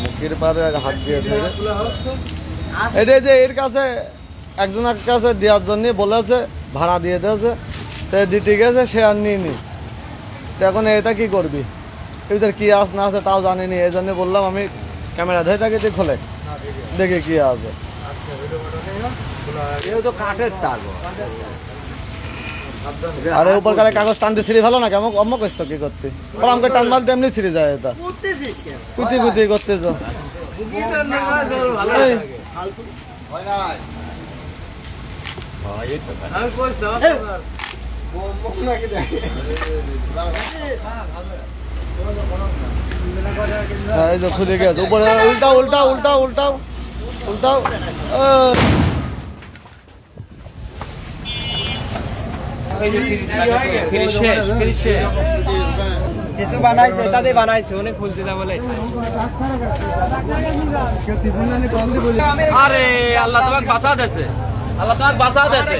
মুখের পারে হাত দিয়েছে এটা যে এর কাছে একজনের কাছে দেওয়ার জন্য বলেছে, ভাড়া দিয়ে দিয়েছে, তো দিতে গেছে, সে আর নিইনি। তো এখন এটা কি করবি, এদের কি আস না আছে তাও জানিনি, এই জন্য বললাম আমি ক্যামেরা ধরে থাকি, তুই খোলে দেখে কি আছে। আরে উপর কালে কাগজ টানতে ছিঁড়ে ভালো না কেমন অম্ম করছো কি করতে, আমাকে টান মারতে এমনি ছিঁড়ে যায়, এটা কুতি কুতি করতে যাও। এই যে খুলে গেছে উপরে, উল্টাও উল্টাও উল্টাও উল্টাও উল্টাও। বানাইছে তাদের বানাইছে অনেক খুলতে না বলে। আরে আল্লাহ তোমাকে বাঁচা দেছে, আল্লাহ তোমাকে বাঁচা দেছে।